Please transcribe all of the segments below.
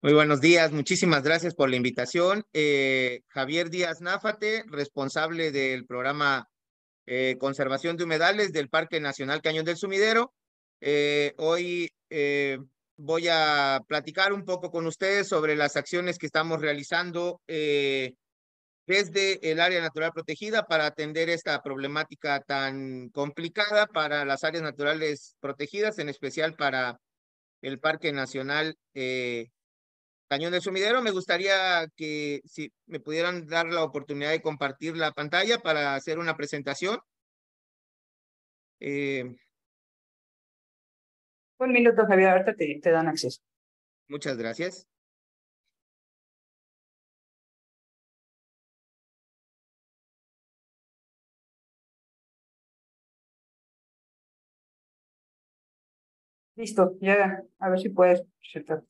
Muy buenos días, muchísimas gracias por la invitación. Javier Díaz Náfate, responsable del programa Conservación de Humedales del Parque Nacional Cañón del Sumidero. Hoy voy a platicar un poco con ustedes sobre las acciones que estamos realizando desde el área natural protegida para atender esta problemática tan complicada para las áreas naturales protegidas, en especial para el Parque Nacional Cañón del Sumidero. Me gustaría que si me pudieran dar la oportunidad de compartir la pantalla para hacer una presentación. Eh, Un minuto, Javier, ahorita te dan acceso. muchas gracias. Listo, ya, a ver si puedes presentar.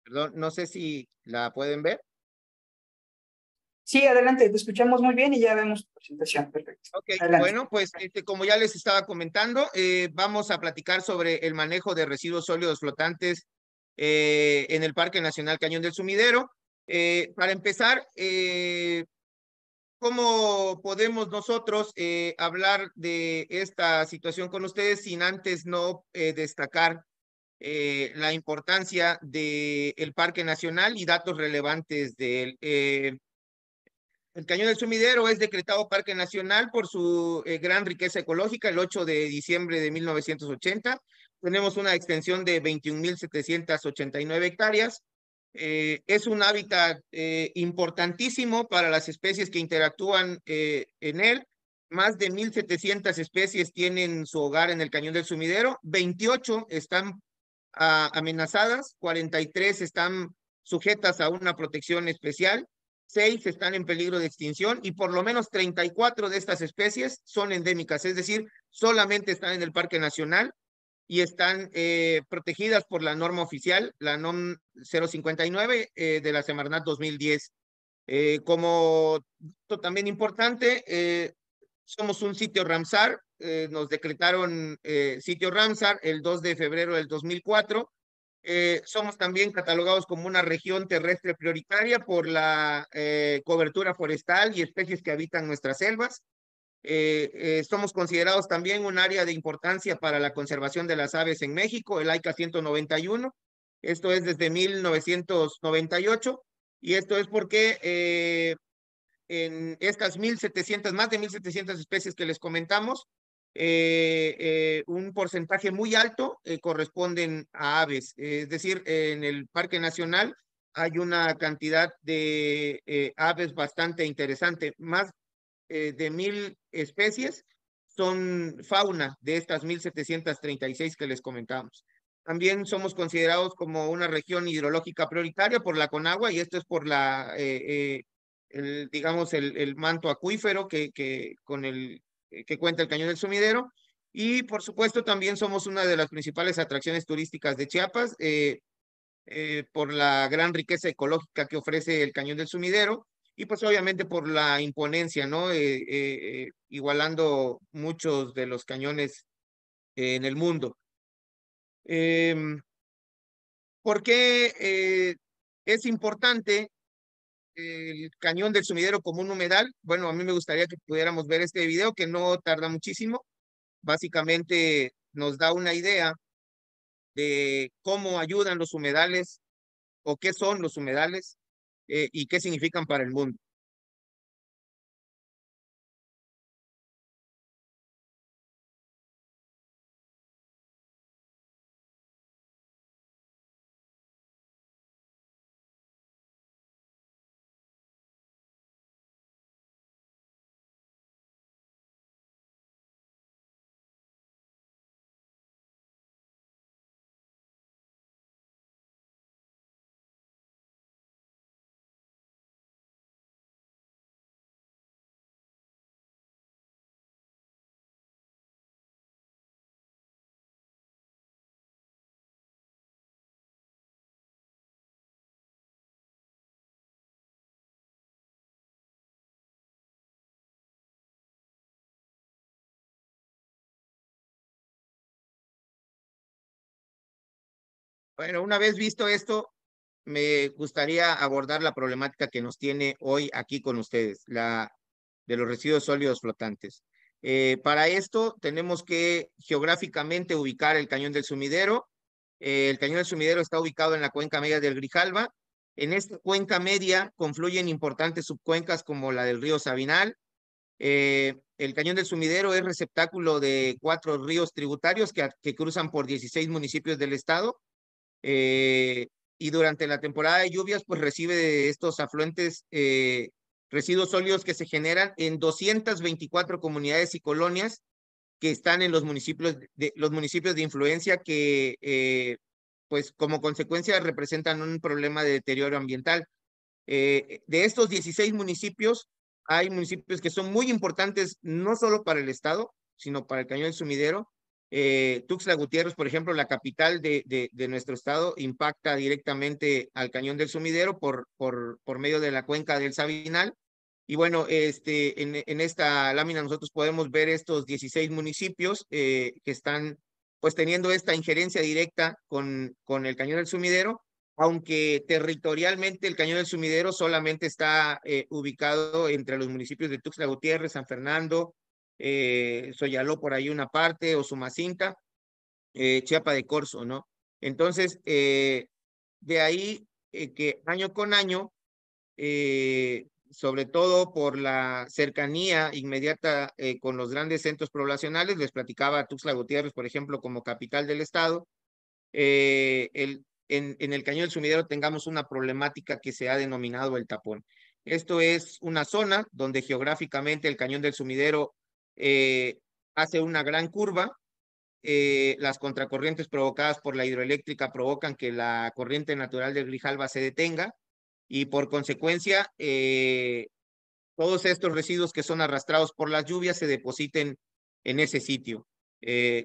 Perdón, no sé si la pueden ver. Sí, adelante, te escuchamos muy bien y ya vemos tu presentación. Perfecto. Ok, Adelante. bueno, pues como ya les estaba comentando, vamos a platicar sobre el manejo de residuos sólidos flotantes en el Parque Nacional Cañón del Sumidero. Para empezar, ¿cómo podemos nosotros hablar de esta situación con ustedes sin antes no destacar la importancia del Parque Nacional y datos relevantes de él? El Cañón del Sumidero es decretado Parque Nacional por su gran riqueza ecológica el 8 de diciembre de 1980. Tenemos una extensión de 21.789 hectáreas. Es un hábitat importantísimo para las especies que interactúan en él. Más de 1.700 especies tienen su hogar en el Cañón del Sumidero. 28 están amenazadas, 43 están sujetas a una protección especial, 6 están en peligro de extinción y por lo menos 34 de estas especies son endémicas, es decir, solamente están en el Parque Nacional y están protegidas por la norma oficial, la NOM 059 de la Semarnat 2010. Como también importante, somos un sitio Ramsar, nos decretaron sitio Ramsar el 2 de febrero del 2004. Somos también catalogados como una región terrestre prioritaria por la cobertura forestal y especies que habitan nuestras selvas. Somos considerados también un área de importancia para la conservación de las aves en México, el AICA 191. Esto es desde 1998 y esto es porque en estas 1.700, más de 1.700 especies que les comentamos, un porcentaje muy alto corresponden a aves. Es decir, en el Parque Nacional hay una cantidad de aves bastante interesante. Más de 1.000 especies son fauna de estas 1.736 que les comentamos. También somos considerados como una región hidrológica prioritaria por la Conagua y esto es por digamos, el manto acuífero con el que cuenta el Cañón del Sumidero. Y por supuesto también somos una de las principales atracciones turísticas de Chiapas por la gran riqueza ecológica que ofrece el Cañón del Sumidero y pues obviamente por la imponencia, ¿no? Igualando muchos de los cañones en el mundo. Eh, ¿Por qué es importante el Cañón del Sumidero como un humedal? Bueno, a mí me gustaría que pudiéramos ver este video que no tarda muchísimo. Básicamente nos da una idea de cómo ayudan los humedales o qué son los humedales y qué significan para el mundo. Bueno, una vez visto esto, me gustaría abordar la problemática que nos tiene hoy aquí con ustedes, la de los residuos sólidos flotantes. Para esto tenemos que geográficamente ubicar el Cañón del Sumidero. El Cañón del Sumidero está ubicado en la cuenca media del Grijalva. En esta cuenca media confluyen importantes subcuencas como la del río Sabinal. El Cañón del Sumidero es receptáculo de 4 ríos tributarios que cruzan por 16 municipios del estado. eh, y durante la temporada de lluvias, pues recibe de estos afluentes residuos sólidos que se generan en 224 comunidades y colonias que están en los municipios de influencia que, pues como consecuencia, representan un problema de deterioro ambiental. De estos 16 municipios, hay municipios que son muy importantes, no solo para el estado, sino para el Cañón del Sumidero. Tuxtla Gutiérrez, por ejemplo, la capital de nuestro estado, impacta directamente al Cañón del Sumidero por medio de la cuenca del Sabinal. Y bueno, en esta lámina nosotros podemos ver estos 16 municipios que están pues teniendo esta injerencia directa con el Cañón del Sumidero, aunque territorialmente el Cañón del Sumidero solamente está ubicado entre los municipios de Tuxtla Gutiérrez, San Fernando, Soyaló por ahí una parte, Osumacinta, Chiapa de Corzo, ¿no? Entonces, de ahí que año con año, sobre todo por la cercanía inmediata con los grandes centros poblacionales, les platicaba Tuxtla Gutiérrez, por ejemplo, como capital del estado, en el Cañón del Sumidero tengamos una problemática que se ha denominado el tapón. Esto es una zona donde geográficamente el Cañón del Sumidero hace una gran curva. Las contracorrientes provocadas por la hidroeléctrica provocan que la corriente natural del Grijalva se detenga y por consecuencia todos estos residuos que son arrastrados por las lluvias se depositen en ese sitio.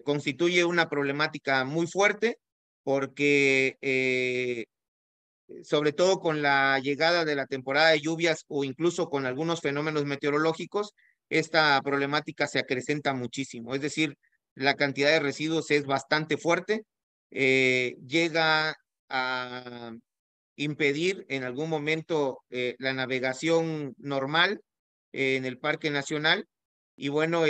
Constituye una problemática muy fuerte porque sobre todo con la llegada de la temporada de lluvias o incluso con algunos fenómenos meteorológicos, esta problemática se acrecenta muchísimo. Es decir, la cantidad de residuos es bastante fuerte, llega a impedir en algún momento la navegación normal en el Parque Nacional. Y bueno,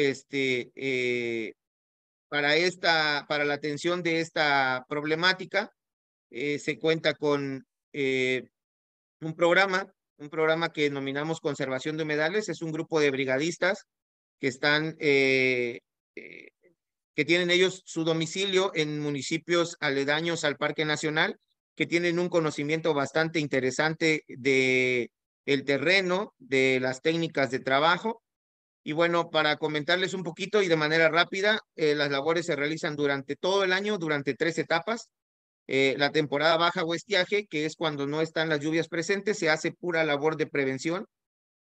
para la atención de esta problemática, se cuenta con un programa que denominamos Conservación de Humedales. Es un grupo de brigadistas que están, eh, que tienen ellos su domicilio en municipios aledaños al Parque Nacional, que tienen un conocimiento bastante interesante de el terreno, de las técnicas de trabajo. Y bueno, para comentarles un poquito y de manera rápida, las labores se realizan durante todo el año, durante 3 etapas. La temporada baja o estiaje, que es cuando no están las lluvias presentes, se hace pura labor de prevención.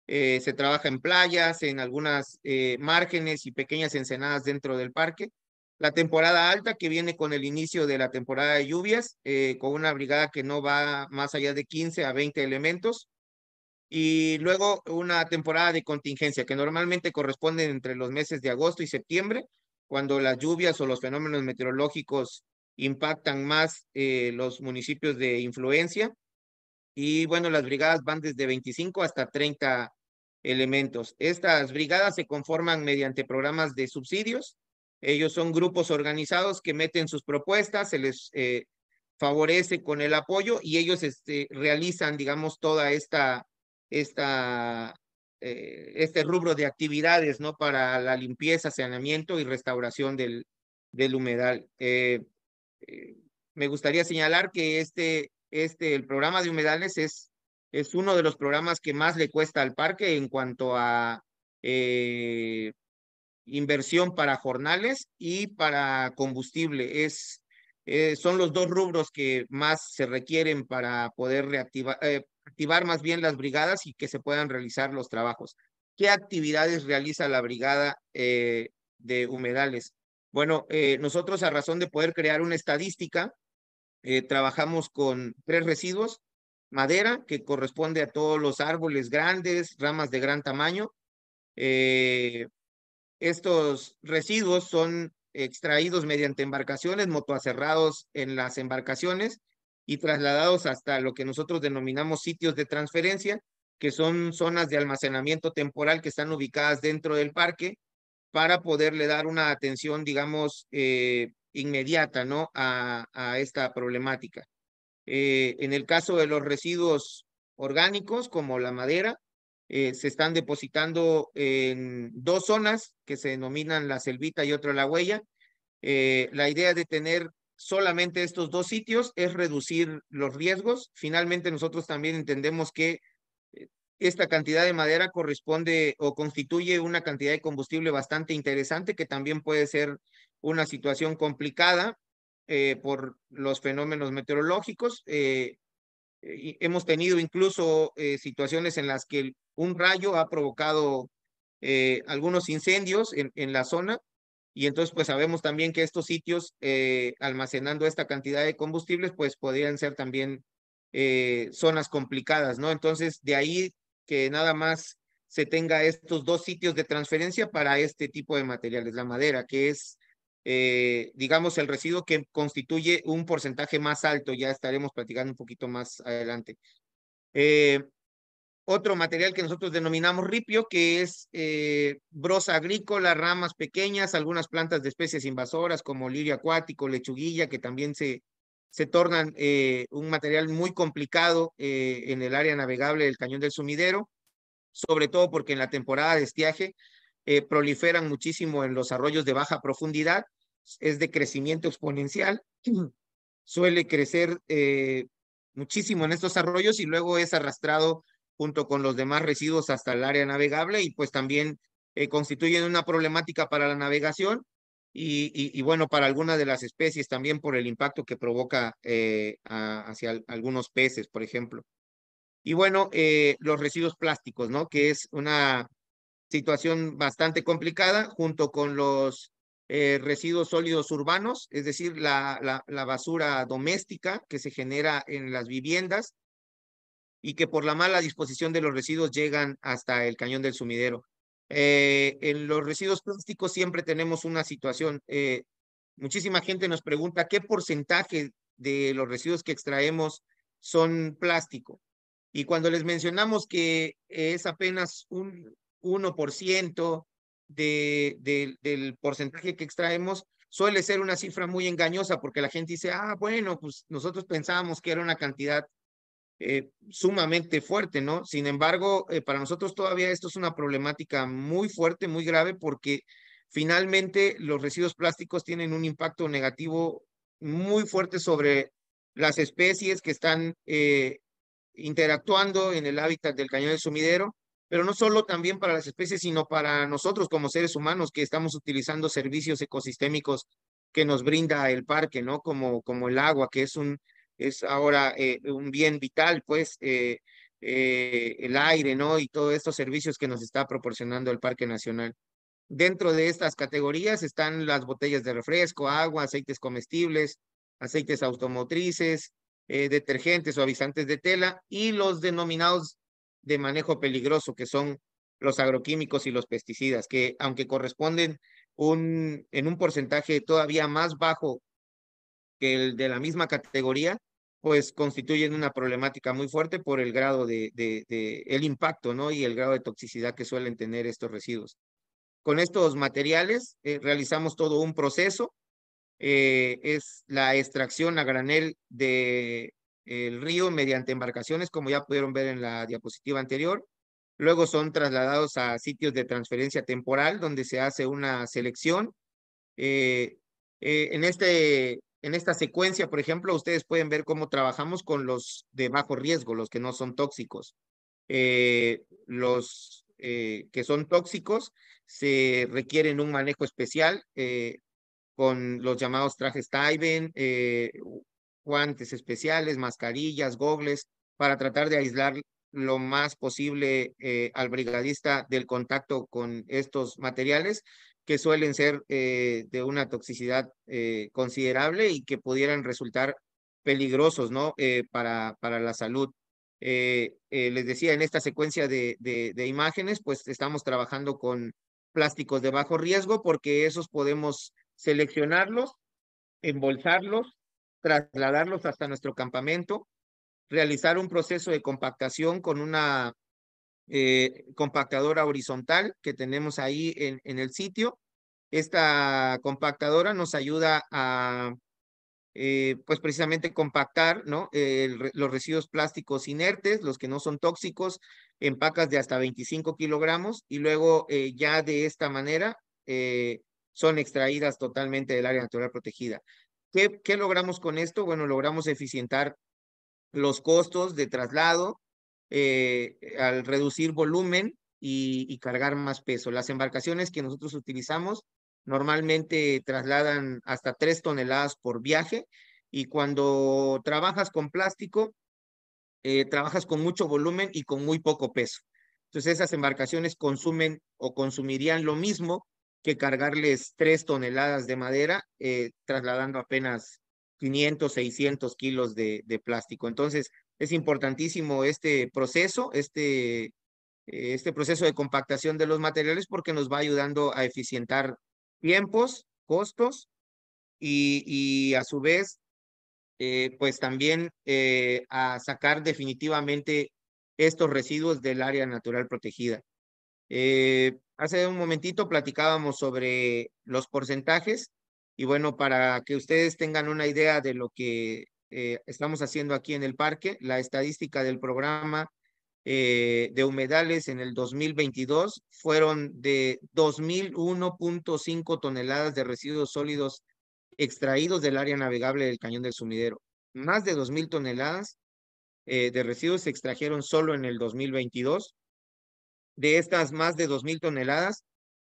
Se trabaja en playas, en algunas márgenes y pequeñas ensenadas dentro del parque. La temporada alta, que viene con el inicio de la temporada de lluvias, con una brigada que no va más allá de 15 a 20 elementos. Y luego una temporada de contingencia, que normalmente corresponde entre los meses de agosto y septiembre, cuando las lluvias o los fenómenos meteorológicos impactan más los municipios de influencia. Y bueno, las brigadas van desde 25 hasta 30 elementos. Estas brigadas se conforman mediante programas de subsidios. Ellos son grupos organizados que meten sus propuestas, se les favorece con el apoyo y ellos realizan, digamos, toda esta, este rubro de actividades, ¿no? Para la limpieza, saneamiento y restauración del humedal. Eh, Me gustaría señalar que el programa de humedales es uno de los programas que más le cuesta al parque en cuanto a inversión para jornales y para combustible. Son los dos rubros que más se requieren para poder activar más bien las brigadas y que se puedan realizar los trabajos. ¿Qué actividades realiza la brigada de humedales? Bueno, nosotros a razón de poder crear una estadística, trabajamos con 3 residuos: madera, que corresponde a todos los árboles grandes, ramas de gran tamaño. Estos residuos son extraídos mediante embarcaciones, motoaserrados en las embarcaciones y trasladados hasta lo que nosotros denominamos sitios de transferencia, que son zonas de almacenamiento temporal que están ubicadas dentro del parque para poderle dar una atención, digamos, inmediata, ¿no? A esta problemática. En el caso de los residuos orgánicos, como la madera, se están depositando en dos zonas que se denominan la Selvita y otra la Huella. La idea de tener solamente estos dos sitios es reducir los riesgos. Finalmente, nosotros también entendemos que esta cantidad de madera corresponde o constituye una cantidad de combustible bastante interesante, que también puede ser una situación complicada por los fenómenos meteorológicos. Hemos tenido incluso situaciones en las que un rayo ha provocado algunos incendios en la zona, y entonces pues sabemos también que estos sitios almacenando esta cantidad de combustibles pues podrían ser también zonas complicadas, ¿no? Entonces de ahí que nada más se tenga estos dos sitios de transferencia para este tipo de materiales, la madera, que es digamos, el residuo que constituye un porcentaje más alto. Ya estaremos platicando un poquito más adelante. Otro material que nosotros denominamos ripio, que es broza agrícola, ramas pequeñas, algunas plantas de especies invasoras como lirio acuático, lechuguilla, que también se tornan un material muy complicado en el área navegable del Cañón del Sumidero, sobre todo porque en la temporada de estiaje proliferan muchísimo en los arroyos de baja profundidad, es de crecimiento exponencial, suele crecer muchísimo en estos arroyos y luego es arrastrado junto con los demás residuos hasta el área navegable, y pues también constituyen una problemática para la navegación y bueno, para algunas de las especies también por el impacto que provoca hacia algunos peces, por ejemplo. Y bueno, los residuos plásticos, ¿no? Que es una situación bastante complicada junto con los residuos sólidos urbanos, es decir, la basura doméstica que se genera en las viviendas y que por la mala disposición de los residuos llegan hasta el Cañón del Sumidero. En los residuos plásticos siempre tenemos una situación, muchísima gente nos pregunta qué porcentaje de los residuos que extraemos son plástico. Y cuando les mencionamos que es apenas un 1% del porcentaje que extraemos, suele ser una cifra muy engañosa porque la gente dice, ah, bueno, pues nosotros pensábamos que era una cantidad sumamente fuerte, ¿no? Sin embargo, para nosotros todavía esto es una problemática muy fuerte, muy grave, porque finalmente los residuos plásticos tienen un impacto negativo muy fuerte sobre las especies que están interactuando en el hábitat del Cañón del Sumidero, pero no solo también para las especies, sino para nosotros como seres humanos que estamos utilizando servicios ecosistémicos que nos brinda el parque, ¿no? Como el agua, que es ahora un bien vital, pues el aire, ¿no? Y todos estos servicios que nos está proporcionando el Parque Nacional. Dentro de estas categorías están las botellas de refresco, agua, aceites comestibles, aceites automotrices, detergentes, suavizantes de tela y los denominados de manejo peligroso, que son los agroquímicos y los pesticidas, que aunque corresponden en un porcentaje todavía más bajo que el de la misma categoría, pues constituyen una problemática muy fuerte por el grado de el impacto, ¿no? Y el grado de toxicidad que suelen tener estos residuos. Con estos materiales realizamos todo un proceso, es la extracción a granel de el río mediante embarcaciones, como ya pudieron ver en la diapositiva anterior. Luego son trasladados a sitios de transferencia temporal, donde se hace una selección. Eh, en esta secuencia, por ejemplo, ustedes pueden ver cómo trabajamos con los de bajo riesgo, los que no son tóxicos. Los que son tóxicos se requieren un manejo especial con los llamados trajes Tyven, guantes especiales, mascarillas, gogles, para tratar de aislar lo más posible al brigadista del contacto con estos materiales que suelen ser de una toxicidad considerable y que pudieran resultar peligrosos, ¿no? Para la salud. Les decía, en esta secuencia de imágenes, pues estamos trabajando con plásticos de bajo riesgo porque esos podemos seleccionarlos, embolsarlos, trasladarlos hasta nuestro campamento, realizar un proceso de compactación con una compactadora horizontal que tenemos ahí en el sitio. Esta compactadora nos ayuda a, pues precisamente compactar, ¿no? Los residuos plásticos inertes, los que no son tóxicos, en pacas de hasta 25 kilogramos y luego ya de esta manera son extraídas totalmente del área natural protegida. ¿Qué logramos con esto? Bueno, logramos eficientar los costos de traslado al reducir volumen y cargar más peso. Las embarcaciones que nosotros utilizamos normalmente trasladan hasta 3 toneladas por viaje y cuando trabajas con plástico, trabajas con mucho volumen y con muy poco peso. Entonces esas embarcaciones consumen o consumirían lo mismo que cargarles 3 toneladas de madera, trasladando apenas 500, 600 kilos de plástico. Entonces es importantísimo este proceso de compactación de los materiales porque nos va ayudando a eficientar tiempos, costos y a su vez pues también a sacar definitivamente estos residuos del área natural protegida. Hace un momentito platicábamos sobre los porcentajes y bueno, para que ustedes tengan una idea de lo que estamos haciendo aquí en el parque, la estadística del programa de humedales en el 2022 fueron de 2001.5 toneladas de residuos sólidos extraídos del área navegable del Cañón del Sumidero. Más de 2,000 toneladas de residuos se extrajeron solo en el 2022. De estas más de 2,000 toneladas,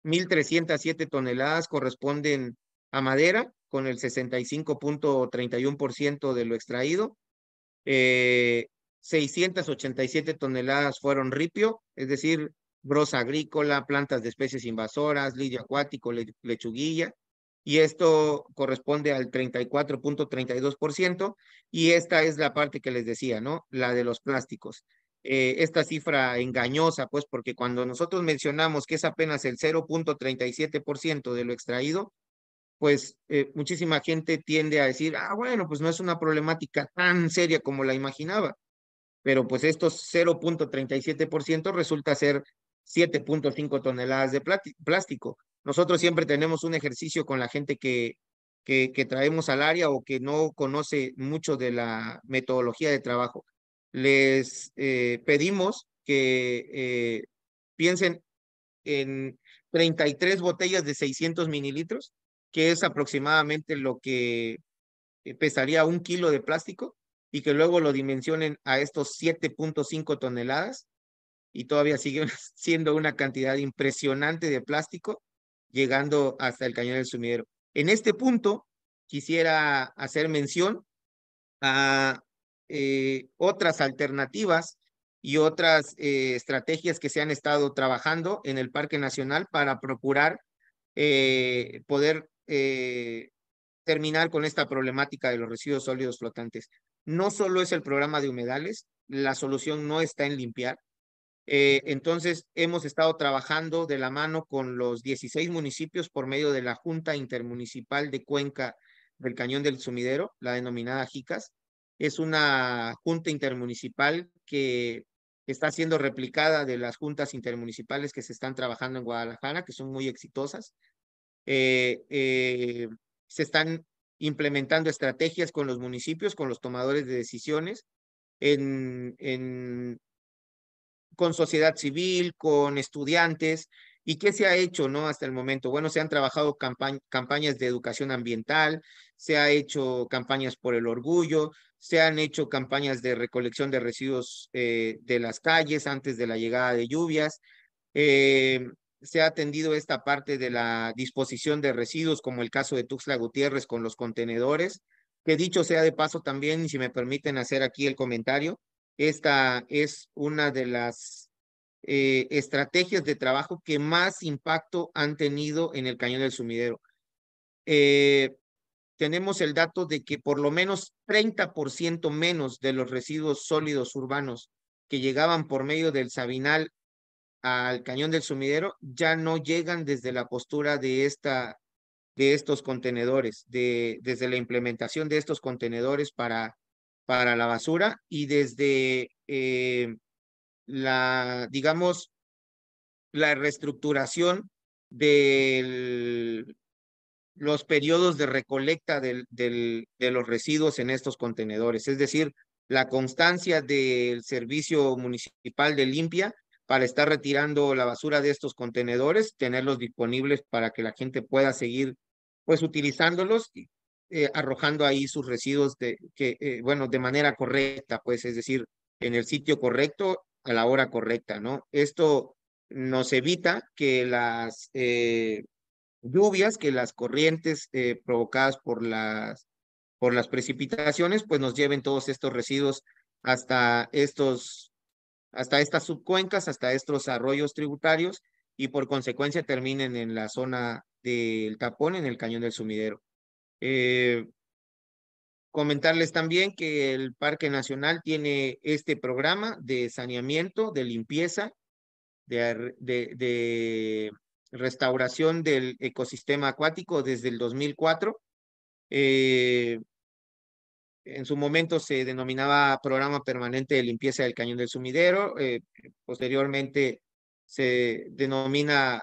1,307 toneladas corresponden a madera, con el 65.31% de lo extraído. 687 toneladas fueron ripio, es decir, broza agrícola, plantas de especies invasoras, lidio acuático, lechuguilla, y esto corresponde al 34.32%, y esta es la parte que les decía, ¿no? La de los plásticos. Esta cifra engañosa, pues, porque cuando nosotros mencionamos que es apenas el 0.37% de lo extraído, pues muchísima gente tiende a decir, ah, bueno, pues no es una problemática tan seria como la imaginaba, pero pues estos 0.37% resulta ser 7.5 toneladas de plástico. Nosotros siempre tenemos un ejercicio con la gente que traemos al área o que no conoce mucho de la metodología de trabajo. Les pedimos que piensen en 33 botellas de 600 mililitros, que es aproximadamente lo que pesaría 1 kilo de plástico, y que luego lo dimensionen a estos 7.5 toneladas, y todavía sigue siendo una cantidad impresionante de plástico, llegando hasta el Cañón del Sumidero. En este punto, quisiera hacer mención a otras alternativas y otras estrategias que se han estado trabajando en el Parque Nacional para procurar poder terminar con esta problemática de los residuos sólidos flotantes. No solo es el programa de humedales, la solución no está en limpiar. Entonces, hemos estado trabajando de la mano con los 16 municipios por medio de la Junta Intermunicipal de Cuenca del Cañón del Sumidero, la denominada JICAS. Es una junta intermunicipal que está siendo replicada de las juntas intermunicipales que se están trabajando en Guadalajara, que son muy exitosas. Eh, eh, Se están implementando estrategias con los municipios, con los tomadores de decisiones, con sociedad civil, con estudiantes. ¿Y qué se ha hecho, no, hasta el momento? Bueno, se han trabajado campañas de educación ambiental, se ha hecho campañas por el orgullo, se han hecho campañas de recolección de residuos de las calles antes de la llegada de lluvias. Eh, Se ha atendido esta parte de la disposición de residuos, como el caso de Tuxtla Gutiérrez con los contenedores, que dicho sea de paso también, y si me permiten hacer aquí el comentario, esta es una de las estrategias de trabajo que más impacto han tenido en el Cañón del Sumidero. Eh, Tenemos el dato de que por lo menos 30% menos de los residuos sólidos urbanos que llegaban por medio del Sabinal al Cañón del Sumidero ya no llegan desde la postura de esta de estos contenedores, desde la implementación de estos contenedores para la basura y desde digamos, la reestructuración de los periodos de recolecta de los residuos en estos contenedores, es decir, la constancia del servicio municipal de limpia para estar retirando la basura de estos contenedores, tenerlos disponibles para que la gente pueda seguir pues utilizándolos, arrojando ahí sus residuos bueno, de manera correcta, pues es decir, en el sitio correcto a la hora correcta, ¿no? Esto nos evita que las lluvias, que las corrientes provocadas por las precipitaciones, pues nos lleven todos estos residuos hasta hasta estas subcuencas, hasta estos arroyos tributarios y por consecuencia terminen en la zona del tapón, en el cañón del sumidero. Comentarles también que el Parque Nacional tiene este programa de saneamiento, de limpieza, de restauración del ecosistema acuático desde el 2004. En su momento se denominaba Programa Permanente de Limpieza del Cañón del Sumidero. Posteriormente se denomina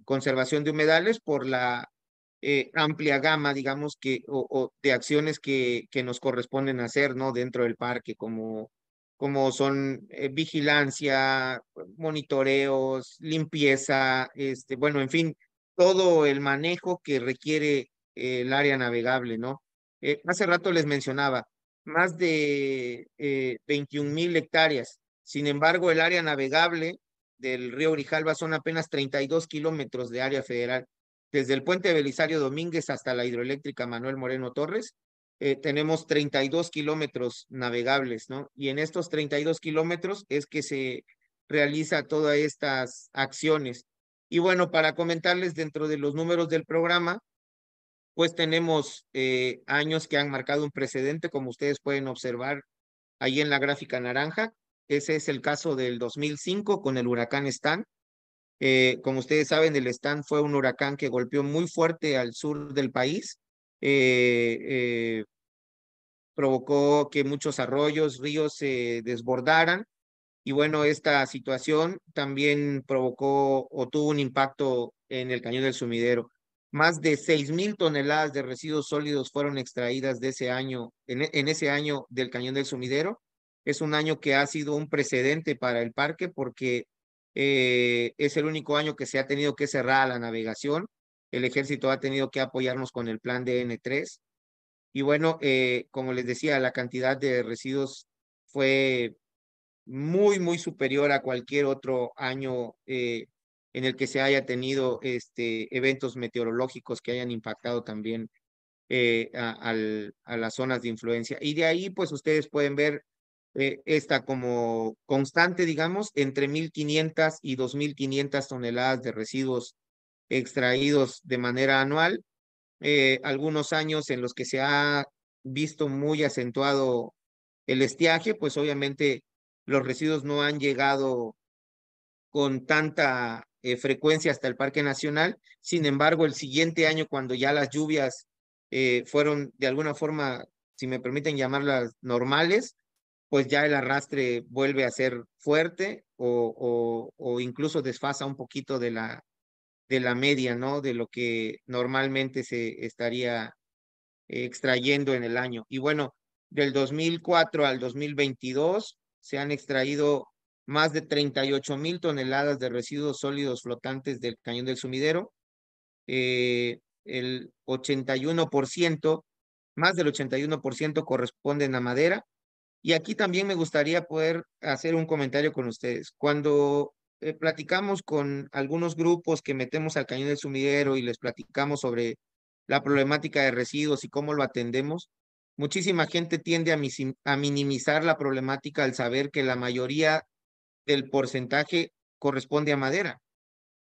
Conservación de Humedales por la amplia gama, digamos, o de acciones que nos corresponden hacer, ¿no? Dentro del parque, como son vigilancia, monitoreos, limpieza, bueno, en fin, todo el manejo que requiere el área navegable, ¿no? Hace rato les mencionaba, más de 21,000 hectáreas. Sin embargo, el área navegable del río Grijalva son apenas 32 kilómetros de área federal. Desde el puente Belisario Domínguez hasta la hidroeléctrica Manuel Moreno Torres, tenemos 32 kilómetros navegables, ¿no? Y en estos 32 kilómetros es que se realiza todas estas acciones. Y bueno, para comentarles dentro de los números del programa, pues tenemos años que han marcado un precedente, como ustedes pueden observar ahí en la gráfica naranja. Ese es el caso del 2005 con el huracán Stan. Como ustedes saben, el Stan fue un huracán que golpeó muy fuerte al sur del país. Eh, eh, Provocó que muchos arroyos, ríos se desbordaran. Y bueno, esta situación también provocó o tuvo un impacto en el cañón del sumidero. Más de 6,000 toneladas de residuos sólidos fueron extraídas de ese año, en ese año del cañón del sumidero. Es un año que ha sido un precedente para el parque porque es el único año que se ha tenido que cerrar la navegación. El ejército ha tenido que apoyarnos con el plan de N3. Y bueno, como les decía, la cantidad de residuos fue muy superior a cualquier otro año en el que se haya tenido eventos meteorológicos que hayan impactado también a las zonas de influencia. Y de ahí, pues ustedes pueden ver esta como constante, digamos, entre 1,500 y 2,500 toneladas de residuos extraídos de manera anual. Algunos años en los que se ha visto muy acentuado el estiaje, pues obviamente los residuos no han llegado con tanta frecuencia hasta el Parque Nacional. Sin embargo, el siguiente año, cuando ya las lluvias fueron de alguna forma, si me permiten llamarlas normales, pues ya el arrastre vuelve a ser fuerte o incluso desfasa un poquito de la media, ¿no? De lo que normalmente se estaría extrayendo en el año. Y bueno, del 2004 al 2022 se han extraído más de 38,000 toneladas de residuos sólidos flotantes del cañón del sumidero. El 81%, más del 81% corresponden a madera. Y aquí también me gustaría poder hacer un comentario con ustedes. Cuando platicamos con algunos grupos que metemos al cañón del sumidero y les platicamos sobre la problemática de residuos y cómo lo atendemos, muchísima gente tiende a minimizar la problemática al saber que la mayoría del porcentaje corresponde a madera.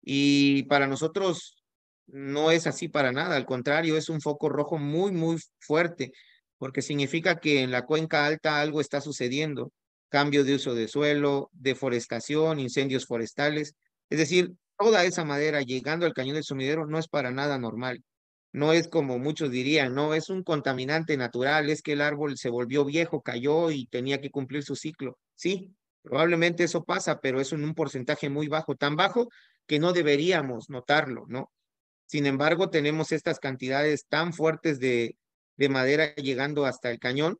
Y para nosotros no es así para nada, al contrario, es un foco rojo muy fuerte, porque significa que en la cuenca alta algo está sucediendo, cambio de uso de suelo, deforestación, incendios forestales, es decir, toda esa madera llegando al cañón del sumidero no es para nada normal. no es como muchos dirían, no, es un contaminante natural, es que el árbol se volvió viejo, cayó y tenía que cumplir su ciclo. Sí, probablemente eso pasa, pero es en un porcentaje muy bajo, tan bajo que no deberíamos notarlo, ¿no? Sin embargo, tenemos estas cantidades tan fuertes de madera llegando hasta el cañón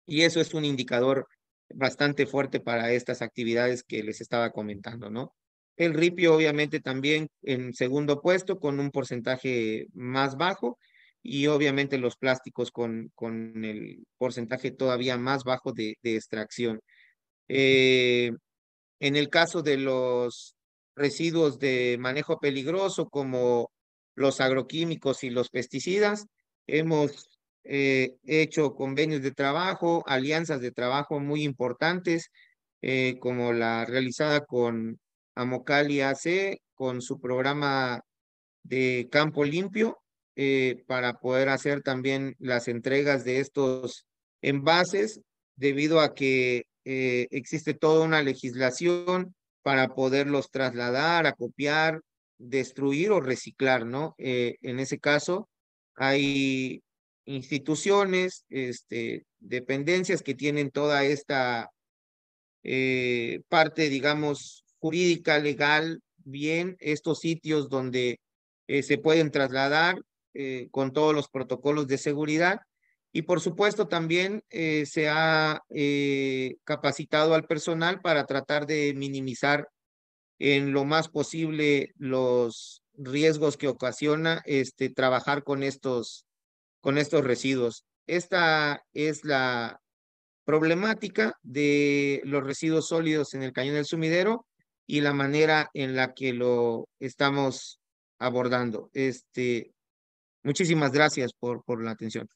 y eso es un indicador bastante fuerte para estas actividades que les estaba comentando, ¿no? El ripio obviamente también en segundo puesto con un porcentaje más bajo y obviamente los plásticos con el porcentaje todavía más bajo de extracción. Eh, en el caso de los residuos de manejo peligroso como los agroquímicos y los pesticidas, hemos hecho convenios de trabajo, alianzas de trabajo muy importantes, como la realizada con Amocali AC, con su programa de campo limpio, para poder hacer también las entregas de estos envases, debido a que existe toda una legislación para poderlos trasladar, acopiar, destruir o reciclar, ¿no? En ese caso, hay instituciones, dependencias que tienen toda esta parte, digamos, jurídica, legal, bien, estos sitios donde se pueden trasladar con todos los protocolos de seguridad. Y por supuesto también se ha capacitado al personal para tratar de minimizar en lo más posible los riesgos que ocasiona trabajar con estos residuos. Esta es la problemática de los residuos sólidos en el cañón del sumidero y la manera en la que lo estamos abordando. Muchísimas gracias por la atención.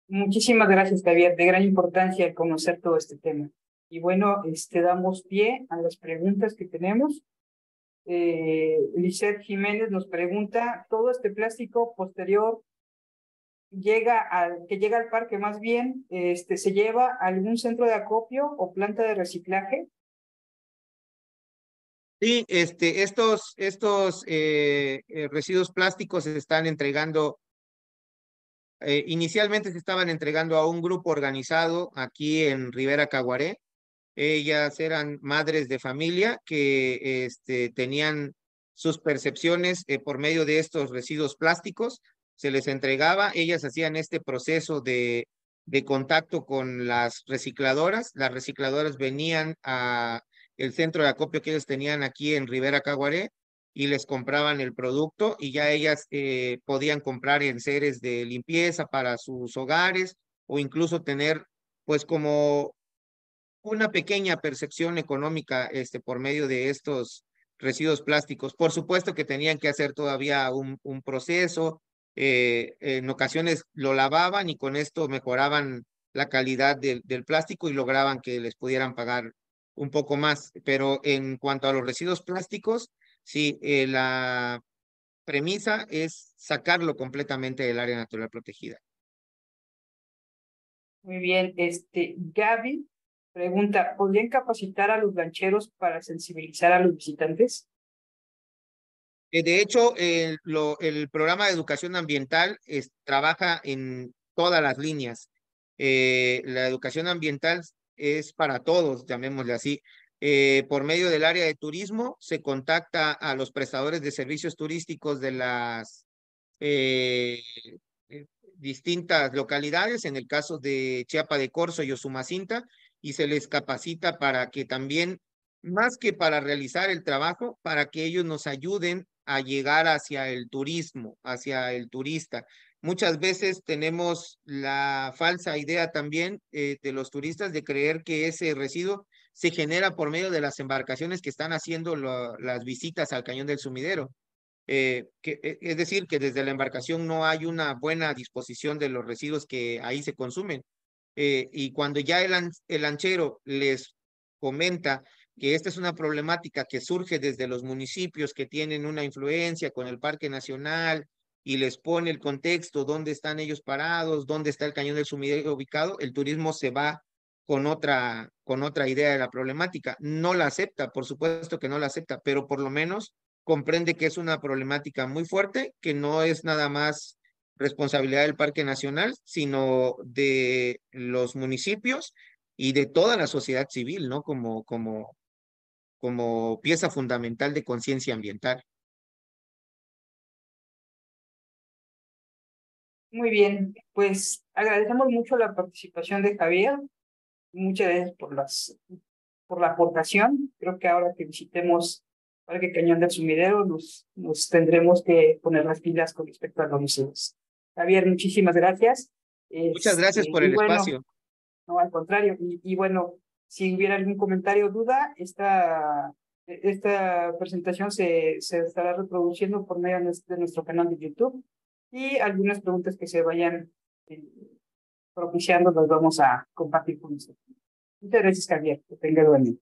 Muchísimas gracias, Javier. De gran importancia el conocer todo este tema. Y bueno, damos pie a las preguntas que tenemos. Lisette Jiménez nos pregunta, ¿todo este plástico posterior que llega al parque más bien, se lleva a algún centro de acopio o planta de reciclaje? Sí, estos residuos plásticos se están entregando, inicialmente se estaban entregando a un grupo organizado aquí en Rivera Caguaré. Ellas eran madres de familia que tenían sus percepciones por medio de estos residuos plásticos. Se les entregaba, ellas hacían este proceso de contacto con las recicladoras. Las recicladoras venían a el centro de acopio que ellos tenían aquí en Rivera Caguaré y les compraban el producto y ya ellas podían comprar enseres de limpieza para sus hogares o incluso tener pues como una pequeña percepción económica por medio de estos residuos plásticos. Por supuesto que tenían que hacer todavía un proceso, en ocasiones lo lavaban y con esto mejoraban la calidad del plástico y lograban que les pudieran pagar un poco más. Pero en cuanto a los residuos plásticos, sí, la premisa es sacarlo completamente del área natural protegida. Muy bien, Gaby pregunta, ¿podrían capacitar a los lancheros para sensibilizar a los visitantes? De hecho, el programa de educación ambiental trabaja en todas las líneas. La educación ambiental es para todos, llamémosle así. Por medio del área de turismo, se contacta a los prestadores de servicios turísticos de las eh, distintas localidades, en el caso de Chiapa de Corzo y Osumacinta, y se les capacita para que también, más que para realizar el trabajo, para que ellos nos ayuden a llegar hacia el turismo, hacia el turista. Muchas veces tenemos la falsa idea también de los turistas de creer que ese residuo se genera por medio de las embarcaciones que están haciendo las visitas al Cañón del Sumidero. Es decir, que desde la embarcación no hay una buena disposición de los residuos que ahí se consumen. Y cuando ya el lanchero les comenta que esta es una problemática que surge desde los municipios que tienen una influencia con el Parque Nacional y les pone el contexto, dónde están ellos parados, dónde está el Cañón del Sumidero ubicado, el turismo se va con otra idea de la problemática. No la acepta, por supuesto que no la acepta, pero por lo menos comprende que es una problemática muy fuerte, que no es nada más responsabilidad del Parque Nacional, sino de los municipios y de toda la sociedad civil, ¿no? Como pieza fundamental de conciencia ambiental. Muy bien, pues agradecemos mucho la participación de Javier. Muchas gracias por la aportación. Creo que ahora que visitemos Parque Cañón del Sumidero, nos tendremos que poner las pilas con respecto a los museos. Javier, muchísimas gracias. Muchas gracias por Y el bueno, espacio. no, al contrario. Y bueno, si hubiera algún comentario o duda, esta presentación se estará reproduciendo por medio de nuestro canal de YouTube y algunas preguntas que se vayan eh, propiciando las vamos a compartir con ustedes. Muchas gracias, Javier. Que tenga buen día.